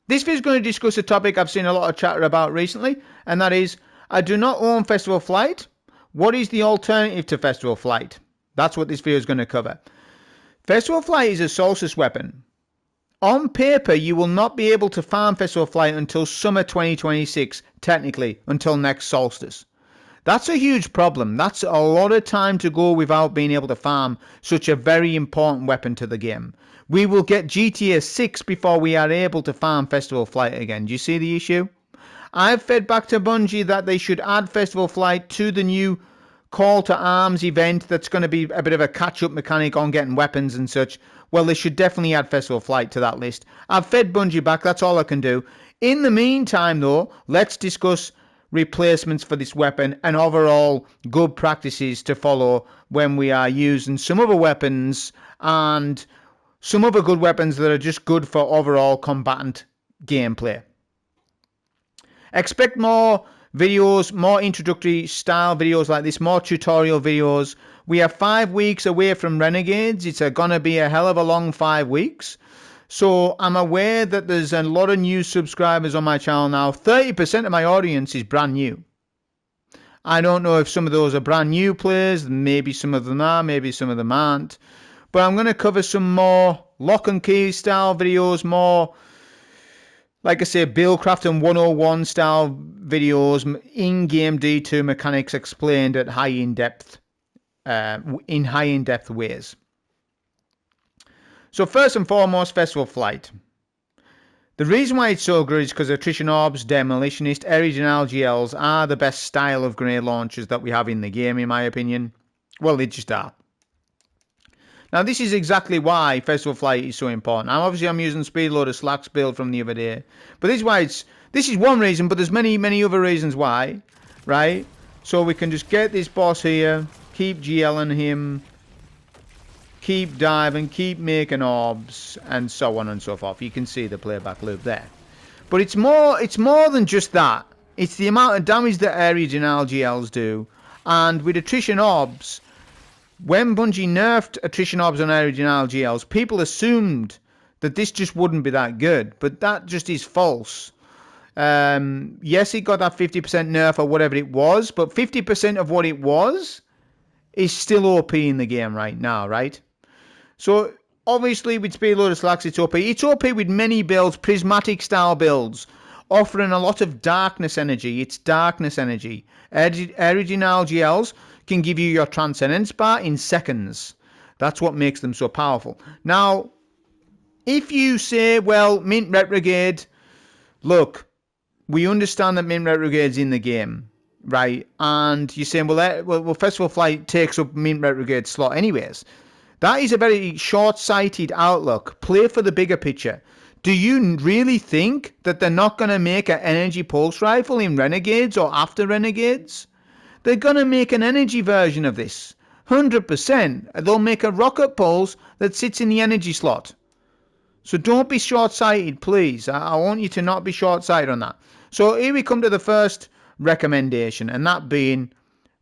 This video is going to discuss a topic I've seen a lot of chatter about recently, and that is, I do not own Festival Flight. What is the alternative to Festival Flight? That's what this video is going to cover. Festival Flight is a Solstice weapon. On paper, you will not be able to farm Festival Flight until summer 2026, technically, until next Solstice. That's a huge problem. That's a lot of time to go without being able to farm such a very important weapon to the game. We will get GTA 6 before we are able to farm Festival Flight again. Do you see the issue? I've fed back to Bungie that they should add Festival Flight to the new Call to Arms event that's going to be a bit of a catch-up mechanic on getting weapons and such. Well, they should definitely add Festival Flight to that list. I've fed Bungie back. That's all I can do. In the meantime, though, let's discuss replacements for this weapon and overall good practices to follow when we are using some other weapons and some other good weapons that are just good for overall combatant gameplay. Expect more videos, more introductory style videos like this, more tutorial videos. We are 5 weeks away from Renegades. It's going to be a hell of a long 5 weeks. So I'm aware that there's a lot of new subscribers on my channel now. 30% of my audience is brand new. I don't know if some of those are brand new players. Maybe some of them are, maybe some of them aren't. But I'm going to cover some more lock and key style videos, more, like I say, Buildcrafting 101 style videos, in-game D2 mechanics explained at high in-depth ways. So first and foremost, Festival Flight. The reason why it's so good is because Attrition Orbs, Demolitionist, Attrition LGLs are the best style of grenade launchers that we have in the game, in my opinion. Well, they just are. Now, this is exactly why Festival Flight is so important. Now, obviously, I'm using Speedloader Slacks build from the other day. But this is why this is one reason, but there's many, many other reasons why, right? So we can just get this boss here, keep GLing him, keep diving, keep making orbs, and so on and so forth. You can see the playback loop there. But it's more than just that. It's the amount of damage that Attrition LGLs do. And with Attrition Orbs, when Bungie nerfed Attrition Orbs on Attrition LGLs, people assumed that this just wouldn't be that good. But that just is false. Yes, it got that 50% nerf or whatever it was. But 50% of what it was is still OP in the game right now, right? So, obviously, with Speedloader Slacks, it's OP. It's OP with many builds, prismatic style builds, offering a lot of darkness energy. It's darkness energy. Attrition LGLs can give you your Transcendence bar in seconds. That's what makes them so powerful. Now, if you say, well, Mint Retrograde, look, we understand that Mint Retrograde's in the game, right? And you're saying, well, Festival Flight takes up Mint Retrograde's slot anyways. That is a very short-sighted outlook. Play for the bigger picture. Do you really think that they're not going to make an energy pulse rifle in Renegades or after Renegades? They're going to make an energy version of this. 100%. They'll make a rocket pulse that sits in the energy slot. So don't be short-sighted, please. I want you to not be short-sighted on that. So here we come to the first recommendation, and that being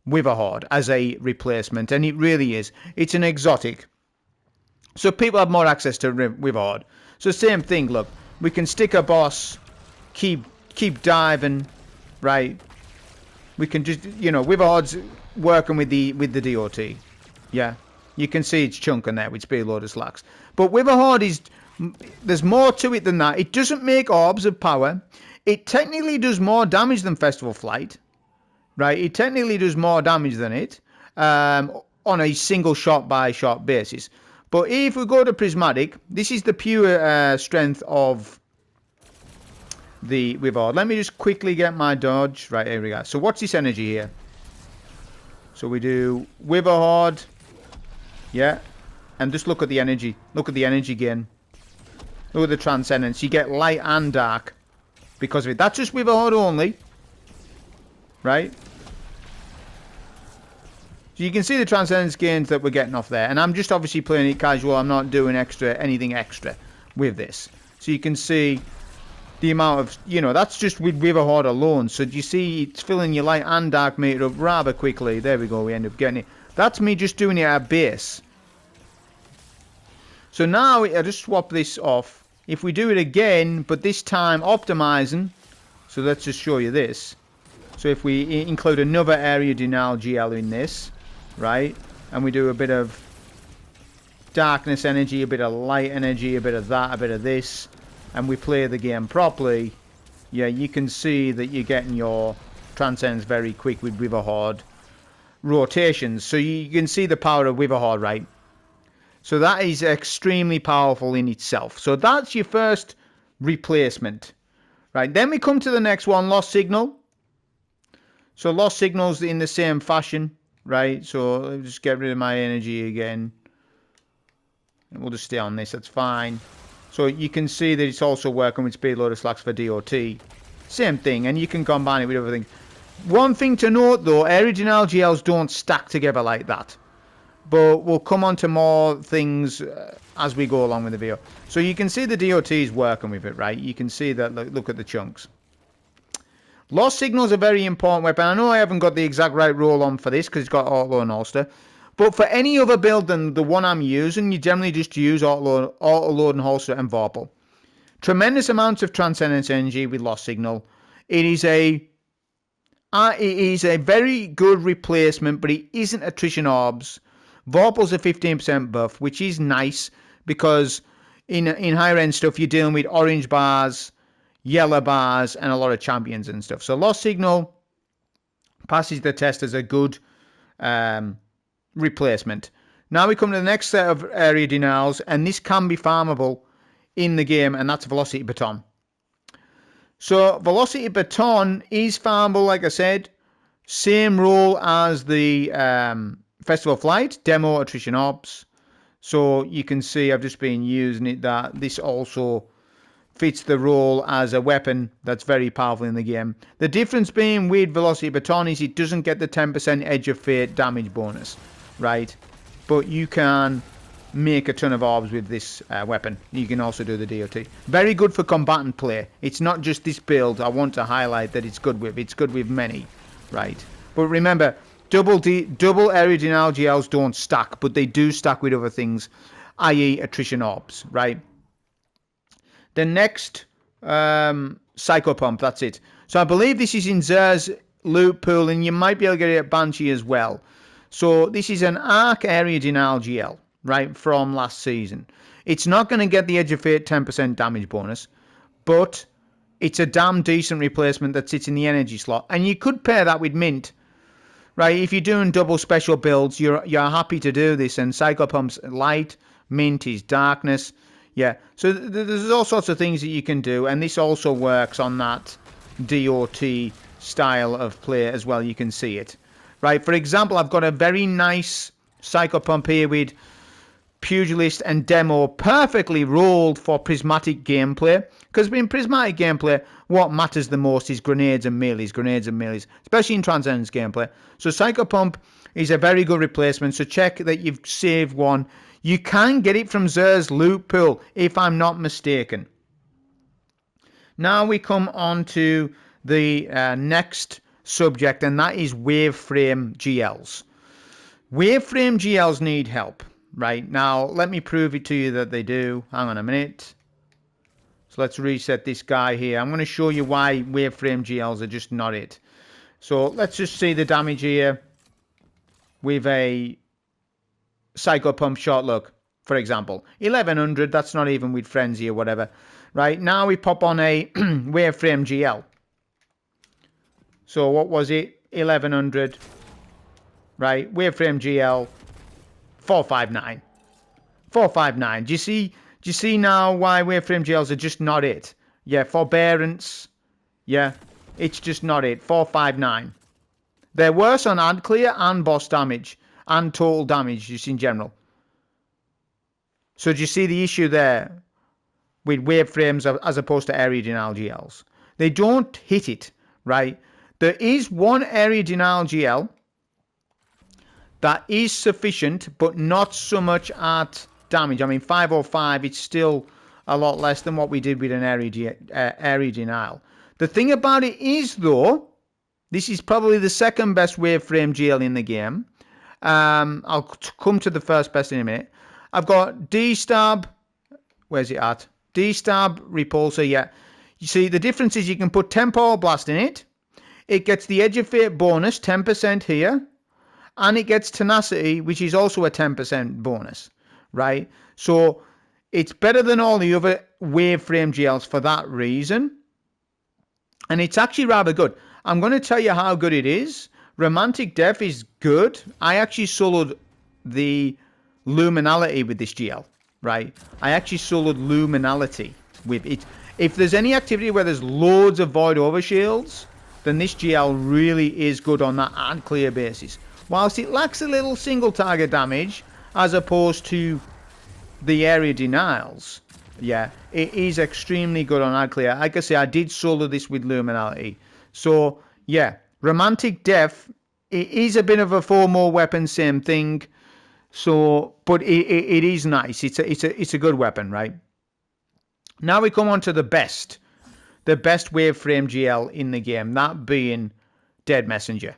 Witherhoard as a replacement. And it really is. It's an exotic. So people have more access to Witherhoard. So same thing, look. We can stick a boss, keep diving, right? We can just, Witherhoard's working with the DOT. Yeah. You can see it's chunking there with Speedloader Slacks. But Witherhoard there's more to it than that. It doesn't make orbs of power. It technically does more damage than Festival Flight. Right? It technically does more damage than it. On a single shot by shot basis. But if we go to Prismatic, this is the pure strength of the Witherhoard. Let me just quickly get my dodge. Right, here we go. So what's this energy here? So we do Witherhoard. Yeah. And just look at the energy. Look at the energy gain. Look at the Transcendence. You get light and dark because of it. That's just Witherhoard only. Right? So you can see the Transcendence gains that we're getting off there. And I'm just obviously playing it casual. I'm not doing anything extra with this. So you can see the amount of, that's just with Witherhoard alone. So do you see it's filling your light and dark meter up rather quickly. There we go. We end up getting it. That's me just doing it at base. So now I just swap this off If we do it again, but this time optimizing, so let's just show you this. So if we include another area denial GL in this, right, and we do a bit of darkness energy, a bit of light energy, a bit of that, a bit of this, and we play the game properly, yeah, you can see that you're getting your transcends very quick with Witherhoard rotations. So you can see the power of Witherhoard, right? So that is extremely powerful in itself. So that's your first replacement, right? Then we come to the next one, Lost Signal. So Lost Signal's in the same fashion, right? So let me just get rid of my energy again. And we'll just stay on this, that's fine. So you can see that it's also working with Speed Loader Slacks for DOT. Same thing, and you can combine it with everything. One thing to note though, area denial GLs don't stack together like that. But we'll come on to more things as we go along with the video. So you can see the DOT is working with it, right? You can see that, look at the chunks. Lost Signal is a very important weapon. I know I haven't got the exact right roll on for this because it's got auto and holster. But for any other build than the one I'm using, you generally just use auto load and holster and Vorpal. Tremendous amounts of Transcendence energy with Lost Signal. It is a very good replacement, but it isn't Attrition Orbs. Vorpal's a 15% buff, which is nice because in higher end stuff you're dealing with orange bars, yellow bars, and a lot of champions and stuff. So Lost Signal passes the test as a good replacement. Now we come to the next set of area denials, and this can be farmable in the game, and that's Velocity Baton. So Velocity Baton is farmable, like I said. Same role as the Festival Flight, Demo, Attrition Orbs. So you can see I've just been using it, that this also fits the role as a weapon that's very powerful in the game. The difference being with Velocity Baton is it doesn't get the 10% Edge of Fate damage bonus, right? But you can make a ton of orbs with this weapon. You can also do the DOT. Very good for combatant play. It's not just this build I want to highlight that it's good with. It's good with many, right? But remember, double area denial GLs don't stack, but they do stack with other things, i.e. Attrition Orbs, right? The next Psycho Pump, that's it. So I believe this is in Zer's loot pool, and you might be able to get it at Banshee as well. So this is an Arc Area Denial GL, right, from last season. It's not going to get the Edge of Fate 10% damage bonus, but it's a damn decent replacement that sits in the energy slot. And you could pair that with Mint, right? If you're doing double special builds, you're happy to do this. And Psycho Pump's light, Mint is darkness. Yeah, so there's all sorts of things that you can do, and this also works on that DOT style of play as well. You can see it, right? For example, I've got a very nice Psycho Pump here with Pugilist and Demo perfectly rolled for prismatic gameplay, because in prismatic gameplay, what matters the most is grenades and melees, especially in Transcendence gameplay. So Psycho Pump is a very good replacement, so check that you've saved one. You can get it from Zer's loot pool, if I'm not mistaken. Now we come on to the next subject, and that is Waveframe GLs. Waveframe GLs need help, right? Now, let me prove it to you that they do. Hang on a minute. So let's reset this guy here. I'm going to show you why Waveframe GLs are just not it. So let's just see the damage here with a Psycho Pump shot look, for example. 1100, that's not even with Frenzy or whatever. Right, now we pop on a Waveframe GL. So what was it? 1100. Right, Waveframe GL, 459. 459. Do you see now why Waveframe GLs are just not it? Yeah, Forbearance. Yeah, it's just not it. 459. They're worse on ad clear and boss damage and total damage just in general. So do you see the issue there with Waveframes as opposed to area denial GLs? They don't hit it, right? There is one area denial GL that is sufficient, but not so much at damage. I mean, 505, it's still a lot less than what we did with an area denial. The thing about it is, though, this is probably the second best Waveframe GL in the game. I'll come to the first best in a minute. I've got D-Stab. Where's it at? D-stab repulsor, yeah. You see, the difference is you can put Temporal Blast in it. It gets the Edge of Fate bonus, 10% here. And it gets Tenacity, which is also a 10% bonus, right? So it's better than all the other Waveframe GLs for that reason. And it's actually rather good. I'm going to tell you how good it is. Romantic Death is good. I actually soloed the Luminality with this GL, right? I actually soloed Luminality with it. If there's any activity where there's loads of Void Overshields, then this GL really is good on that and clear basis. Whilst it lacks a little single target damage, as opposed to the area denials, yeah, it is extremely good on ad clear. Like I say, I did solo this with Luminality. So, yeah, Romantic Death, it is a bit of a 4-more weapon, same thing. So, but it is nice. It's a good weapon, right? Now we come on to the best Waveframe GL in the game, that being Dead Messenger.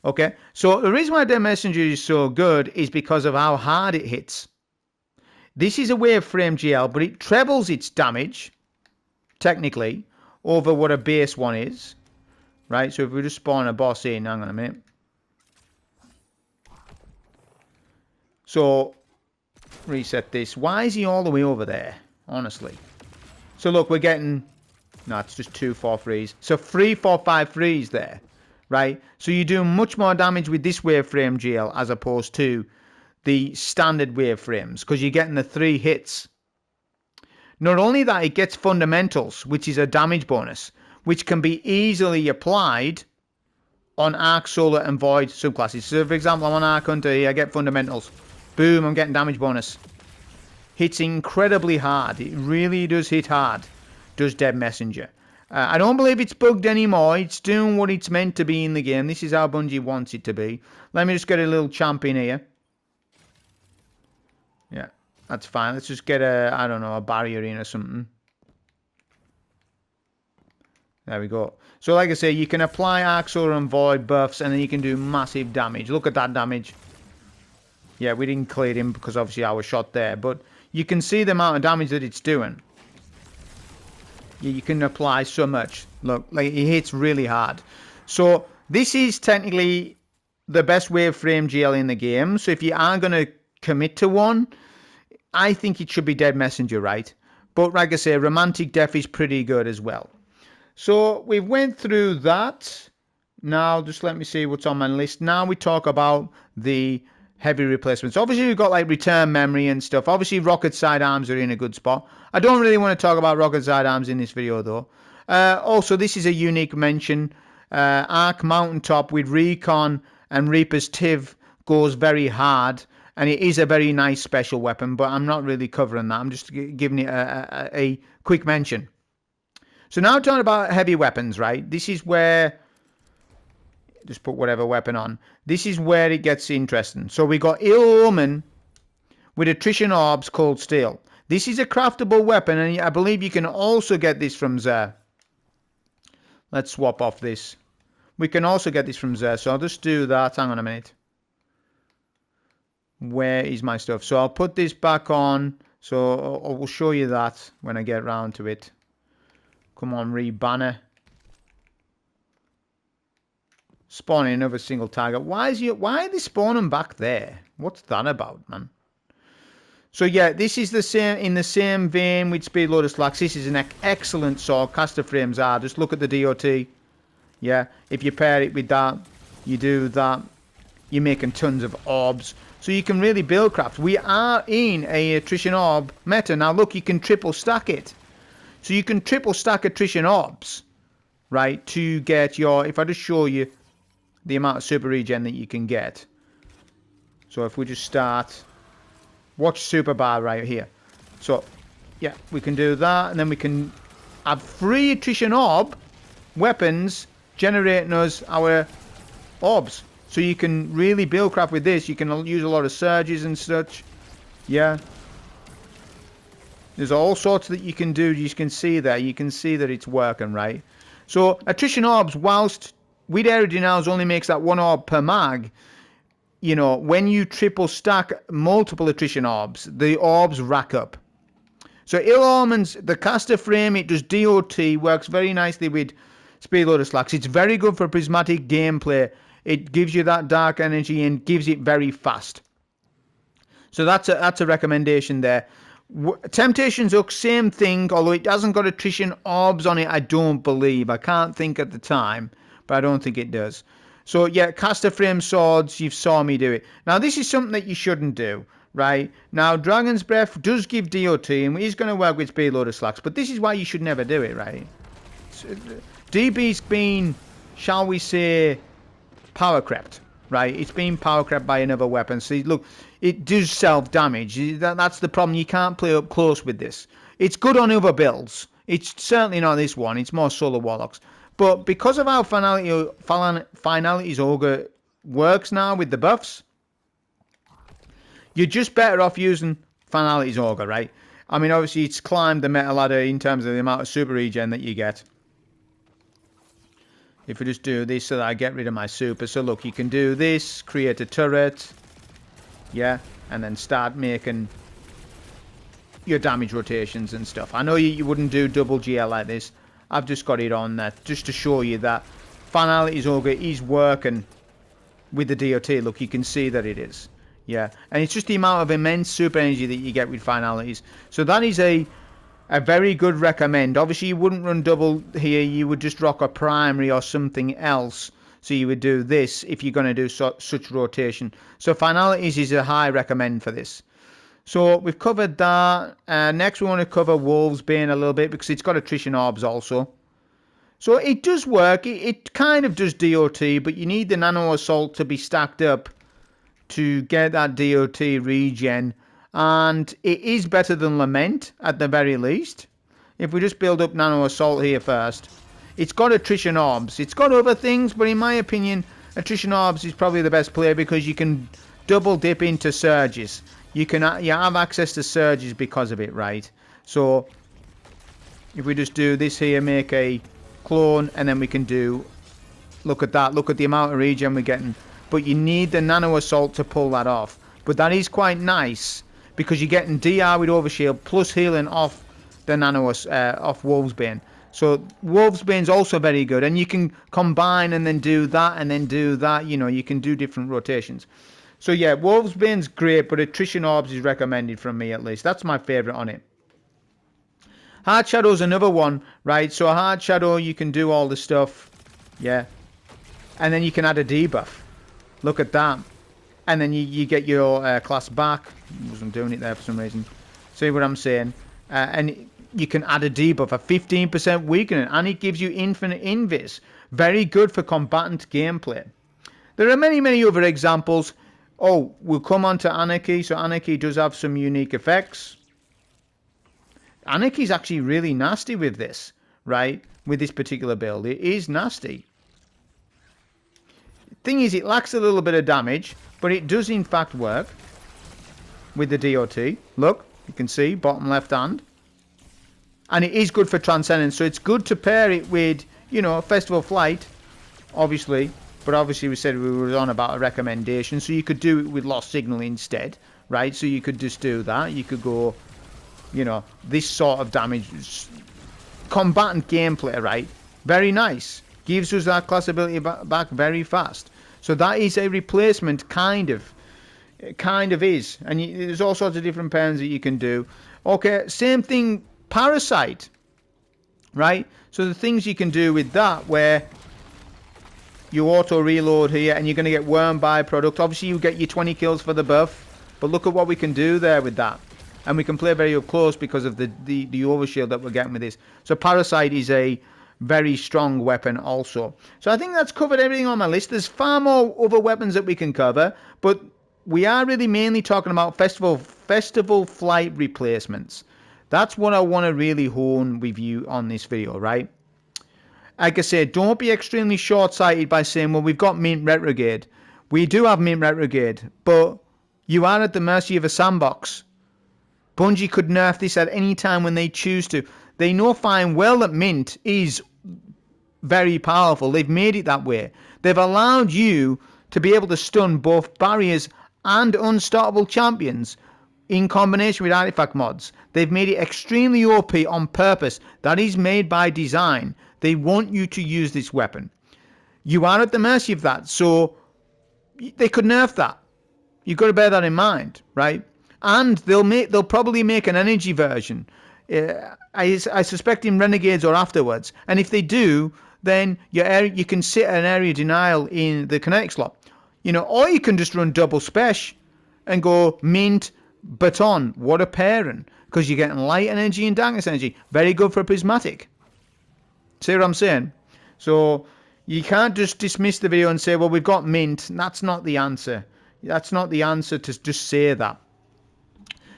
Okay, so the reason why Dead Messenger is so good is because of how hard it hits. This is a Waveframe GL, but it trebles its damage, technically, over what a base one is. Right, so if we just spawn a boss in, hang on a minute. So, reset this. Why is he all the way over there? Honestly. So look, we're getting... No, it's just 2 4-3s. So 3 4 5 3s there. Right? So you do much more damage with this Waveframe GL as opposed to the standard Waveframes. Because you're getting the 3 hits. Not only that, it gets Fundamentals, which is a damage bonus. Which can be easily applied on Arc, Solar and Void subclasses. So for example, I'm on Arc Hunter here, I get Fundamentals. Boom, I'm getting damage bonus. Hits incredibly hard. It really does hit hard. Does Dead Messenger. I don't believe it's bugged anymore. It's doing what it's meant to be in the game. This is how Bungie wants it to be. Let me just get a little champ in here. Yeah, that's fine. Let's just get a, I don't know, a barrier in or something. There we go. So like I say, you can apply Arc, Solar and Void buffs and then you can do massive damage. Look at that damage. Yeah, we didn't clear him because obviously I was shot there. But you can see the amount of damage that it's doing. Yeah, you can apply so much. Look, like it hits really hard. So this is technically the best Waveframe GL in the game. So if you are going to commit to one, I think it should be Dead Messenger, right? But like I say, Romantic Death is pretty good as well. So we went through that. Now just let me see what's on my list. Now we talk about the heavy replacements. Obviously we've got like return memory and stuff. Obviously rocket sidearms are in a good spot. I don't really want to talk about rocket sidearms in this video though. Also this is a unique mention. Arc Mountaintop with Recon and Reaper's Tiv goes very hard. And it is a very nice special weapon. But I'm not really covering that. I'm just giving it a quick mention. So now talking about heavy weapons, right? This is where... Just put whatever weapon on. This is where it gets interesting. So we got Ill Omen with Attrition Orbs Cold Steel. This is a craftable weapon, and I believe you can also get this from Xur. Let's swap off this. We can also get this from Xur, so I'll just do that. Hang on a minute. Where is my stuff? So I'll put this back on. So I will show you that when I get round to it. Come on, re-banner. Spawning another single target. Why are they spawning back there? What's that about, man? So yeah, this is the same in the same vein with Speed Lotus Lax. This is an excellent sword. Caster frames are. Just look at the DOT. Yeah, if you pair it with that, you do that, you're making tons of orbs. So you can really build craft. We are in a Attrition Orb meta. Now look, you can triple stack it. So you can triple stack Attrition Orbs, right, to get your, if I just show you the amount of super regen that you can get. So if we just start, watch super bar right here. So, yeah, we can do that, and then we can have 3 Attrition Orb weapons generating us our orbs. So you can really build craft with this. You can use a lot of surges and such. Yeah. There's all sorts that you can do. You can see there. You can see that it's working, right? So Attrition Orbs, whilst with area denials only makes that 1 orb per mag, you know, when you triple stack multiple Attrition Orbs, the orbs rack up. So Ill Omens, the caster frame, it does DOT, works very nicely with Speedloader Slacks. It's very good for prismatic gameplay. It gives you that dark energy and gives it very fast. So that's a recommendation there. Temptation's Hook, same thing, although it hasn't got Attrition Orbs on it, I don't believe. I can't think at the time, but I don't think it does. So yeah, caster frame swords, you saw me do it. Now this is something that you shouldn't do, right? Now Dragon's Breath does give DOT, and he's going to work with Speedloader Slacks, but this is why you should never do it, right? So, DB's been, shall we say, power crept, right? It's been power crept by another weapon. So look, it does self-damage. That's the problem. You can't play up close with this. It's good on other builds. It's certainly not this one. It's more Solar Warlocks. But because of how Finality's Ogre works now with the buffs, you're just better off using Finality's Ogre, right? I mean, obviously, it's climbed the meta ladder in terms of the amount of super regen that you get. If we just do this so that I get rid of my super. So look, you can do this, create a turret. Yeah, and then start making your damage rotations and stuff. I know you wouldn't do double GL like this. I've just got it on there just to show you that Finality's Ogre is working with the DOT. Look, you can see that it is. Yeah, and it's just the amount of immense super energy that you get with Finalities. So that is a very good recommend. Obviously, you wouldn't run double here. You would just rock a primary or something else. So you would do this if you're going to do such rotation. So Finalities is a high recommend for this. So we've covered that. Next we want to cover Wolvesbane a little bit because it's got Attrition Orbs also. So it does work. It kind of does DOT, but you need the Nano Assault to be stacked up to get that DOT regen. And it is better than Lament at the very least. If we just build up Nano Assault here first. It's got Attrition Orbs. It's got other things, but in my opinion, Attrition Orbs is probably the best player because you can double dip into surges. You have access to surges because of it, right? So if we just do this here, make a clone, and then we can do, look at that, look at the amount of regen we're getting. But you need the Nano Assault to pull that off. But that is quite nice because you're getting DR with Overshield plus healing off the Nano off Wolvesbane. So Wolvesbane's also very good, and you can combine and then do that and then do that. You know, you can do different rotations. So yeah, Wolvesbane's great, but Attrition Orbs is recommended from me at least. That's my favourite on it. Hard Shadow's another one, right? So Hard Shadow, you can do all the stuff, yeah, and then you can add a debuff. Look at that, and then you get your class back. I wasn't doing it there for some reason. See what I'm saying? And you can add a debuff, a 15% weakening, and it gives you infinite invis. Very good for combatant gameplay. There are many, many other examples. Oh, we'll come on to Anarchy. So Anarchy does have some unique effects. Anarchy's actually really nasty with this, right? With this particular build. It is nasty. Thing is, it lacks a little bit of damage, but it does in fact work with the DOT. Look, you can see, bottom left hand. And it is good for Transcendence, so it's good to pair it with, you know, Festival Flight, obviously. But obviously we said we were on about a recommendation, so you could do it with Lost Signal instead, right? So you could just do that. You could go, you know, this sort of damage. Combatant gameplay, right? Very nice. Gives us that class ability back very fast. So that is a replacement, kind of. It kind of is. And there's all sorts of different pairings that you can do. Okay, same thing. Parasite, right? So the things you can do with that, where you auto reload here and you're going to get worm byproduct. Obviously you get your 20 kills for the buff, but look at what we can do there with that, and we can play very up close because of the overshield that we're getting with this. So Parasite is a very strong weapon also. So I think that's covered everything on my list. There's far more other weapons that we can cover, but we are really mainly talking about festival flight replacements. That's what I want to really hone with you on this video, right? Like I said, don't be extremely short-sighted by saying, well, we've got Mint Retrograde. We do have Mint Retrograde, but you are at the mercy of a sandbox. Bungie could nerf this at any time when they choose to. They know fine well that Mint is very powerful. They've made it that way. They've allowed you to be able to stun both barriers and unstoppable champions in combination with artifact mods. They've made it extremely OP on purpose. That is made by design. They want you to use this weapon. You are at the mercy of that, so they could nerf that. You've got to bear that in mind, right? And they'll probably make an energy version. I suspect in Renegades or afterwards. And if they do, then you can sit an area denial in the kinetic slot. Or you can just run double special and go mint, baton. What a pairing. Because you're getting light energy and darkness energy. Very good for a prismatic. See what I'm saying? So you can't just dismiss the video and say, well, we've got mint. That's not the answer. That's not the answer to just say that.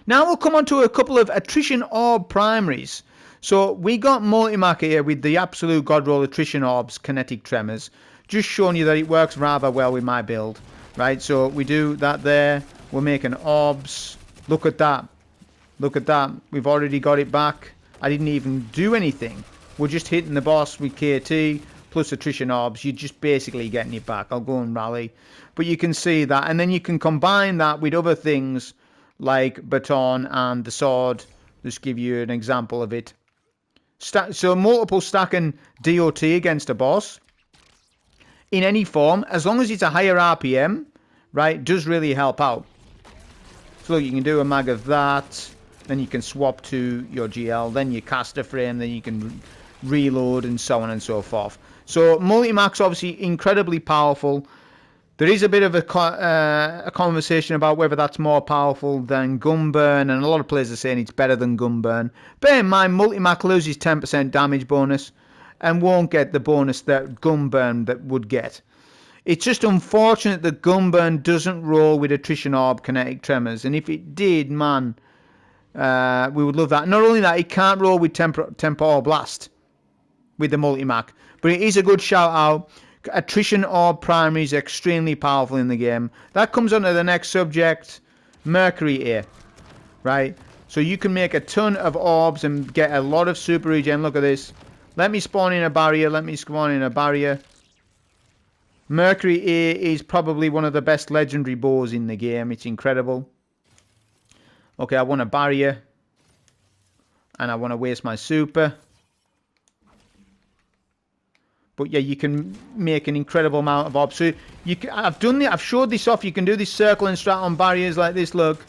Now we'll come on to a couple of Attrition Orb Primaries. So we got Multimac here with the absolute god roll Attrition Orbs, Kinetic Tremors. Just showing you that it works rather well with my build. Right, so we do that there. We're making orbs. Look at that. Look at that. We've already got it back. I didn't even do anything. We're just hitting the boss with KT plus Attrition Orbs. You're just basically getting it back. I'll go and rally. But you can see that. And then you can combine that with other things like baton and the sword. Just give you an example of it. So multiple stacking DOT against a boss in any form, as long as it's a higher RPM, right, does really help out. So look, you can do a mag of that, then you can swap to your GL, then you cast a frame, then you can reload and so on and so forth. So Multimac's obviously incredibly powerful. There is a bit of a conversation about whether that's more powerful than Gunburn, and a lot of players are saying it's better than Gunburn. Bear in mind, Multimac loses 10% damage bonus and won't get the bonus that Gunburn that would get. It's just unfortunate that Gunburn doesn't roll with Attrition Orb Kinetic Tremors, and if it did, man, we would love that. Not only that, it can't roll with Temporal Blast with the Multimac, but it is a good shout out. Attrition Orb Primary is extremely powerful in the game. That comes on to the next subject, Mercury here, right? So you can make a ton of orbs and get a lot of super regen. Look at this. Let me spawn in a barrier. Let me spawn in a barrier. Mercury here is probably one of the best legendary bows in the game. It's incredible. Okay, I want a barrier. And I want to waste my super. But yeah, you can make an incredible amount of orbs. So I've showed this off. You can do this circle and strat on barriers like this. Look,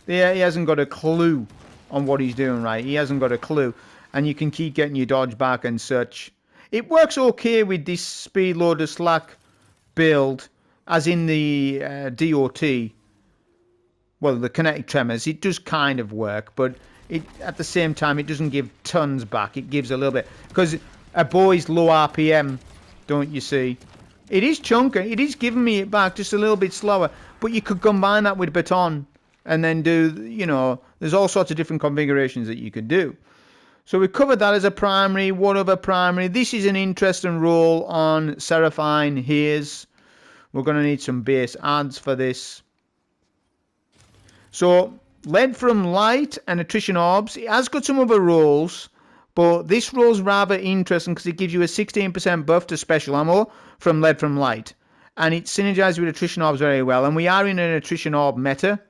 there, he hasn't got a clue on what he's doing, right? He hasn't got a clue. And you can keep getting your dodge back and such. It works okay with this speed loader slack build, as in the DOT. Well, the kinetic tremors. It does kind of work, but at the same time, it doesn't give tons back. It gives a little bit. Because a bow is low RPM, don't you see? It is chunky. It is giving me it back just a little bit slower. But you could combine that with baton and then do, there's all sorts of different configurations that you could do. So we covered that as a primary. What other primary? This is an interesting role on Seraphine Haze. We're going to need some base adds for this. So, Lead from Light and Attrition Orbs. It has got some other roles, but this role's rather interesting because it gives you a 16% buff to special ammo from Lead from Light. And it synergizes with Attrition Orbs very well. And we are in an Attrition Orb meta.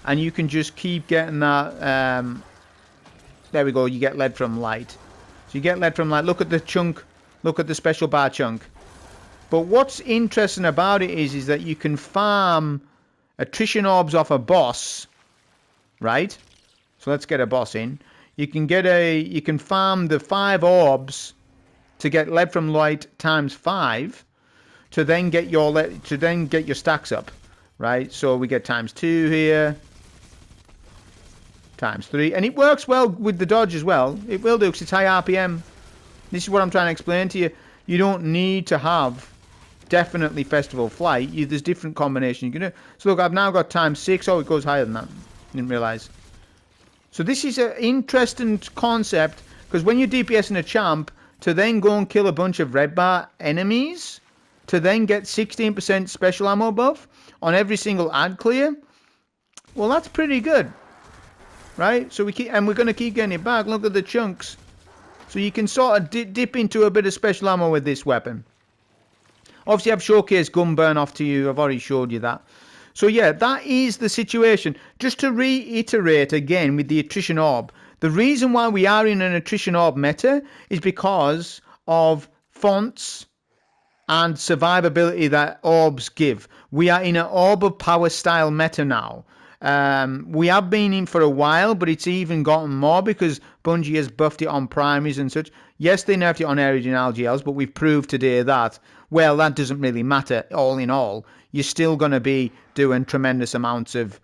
And you can just keep getting that... there we go, you get lead from light. So you get lead from light. Look at the chunk. Look at the special bar chunk. But what's interesting about it is that you can farm attrition orbs off a boss. Right? So let's get a boss in. You can farm the 5 orbs to get lead from light times 5 to then get your stacks up. Right? So we get times 2 here. Times 3, and it works well with the dodge as well. It will do because it's high RPM. This is what I'm trying to explain to you. You don't need to have definitely Festival Flight. There's different combinations you can do. So look, I've now got times 6. Oh, it goes higher than that. Didn't realize. So this is an interesting concept because when you're DPSing a champ, to then go and kill a bunch of red bar enemies, to then get 16% special ammo buff on every single ad clear, well, that's pretty good. Right, so we're going to keep getting it back. Look at the chunks. So you can sort of dip into a bit of special ammo with this weapon. Obviously, I've showcased Gunburn off to you. I've already showed you that. So yeah, that is the situation. Just to reiterate again with the Attrition Orb, the reason why we are in an Attrition Orb meta is because of fonts and survivability that orbs give. We are in an Orb of Power style meta now. We have been in for a while, but it's even gotten more because Bungie has buffed it on primaries and such. Yes, they nerfed it on Originality Elves, but we've proved today that, well, that doesn't really matter. All in all, you're still going to be doing tremendous amounts of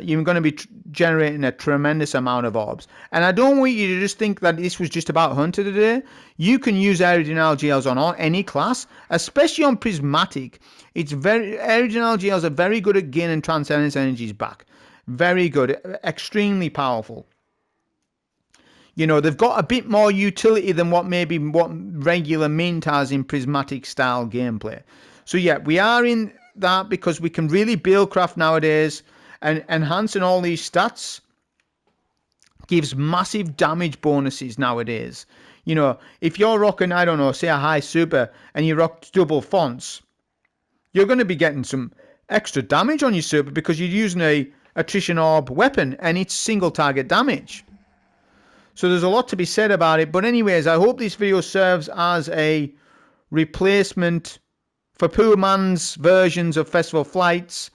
you're going to be generating a tremendous amount of orbs. And I don't want you to just think that this was just about Hunter today. You can use Original GLs on any class, especially on Prismatic. Original GLs are very good at gaining Transcendence energies back. Very good, extremely powerful. You know, they've got a bit more utility than what regular mint has in Prismatic style gameplay. So yeah, we are in that because we can really build craft nowadays. And enhancing all these stats gives massive damage bonuses nowadays. You know, if you're rocking, I don't know, say a high super and you rock double fonts, you're going to be getting some extra damage on your super because you're using a Attrition Orb weapon and it's single target damage. So there's a lot to be said about it. But anyways, I hope this video serves as a replacement for poor man's versions of Festival Flights.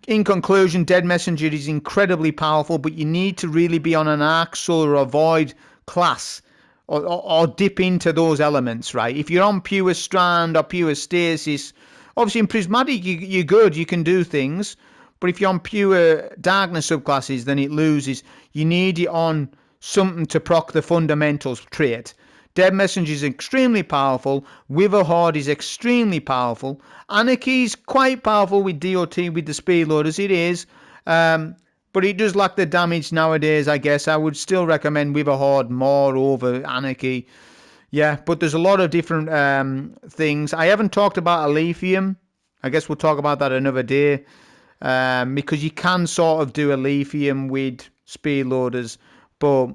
In conclusion, Dead Messenger is incredibly powerful, but you need to really be on an Arc, Solar, or Void class or dip into those elements, right? If you're on pure Strand or pure Stasis, obviously in Prismatic you're good, you can do things, but if you're on pure Darkness subclasses, then it loses. You need it on something to proc the fundamentals trait. Dead Messenger is extremely powerful. Wither Horde is extremely powerful. Anarchy is quite powerful with DOT, with the speed loaders. It is. But it does lack the damage nowadays, I guess. I would still recommend Wither Horde more over Anarchy. Yeah, but there's a lot of different things. I haven't talked about Alephium. I guess we'll talk about that another day. Because you can sort of do Alephium with speed loaders. But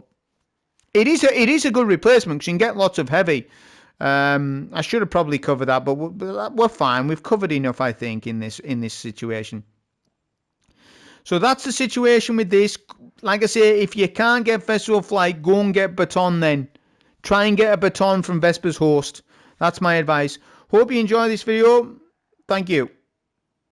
it is a good replacement because you can get lots of heavy. I should have probably covered that, but we're fine. We've covered enough, I think, in this situation. So that's the situation with this. Like I say, if you can't get Festival Flight, go and get Baton then. Try and get a Baton from Vesper's Host. That's my advice. Hope you enjoy this video. Thank you.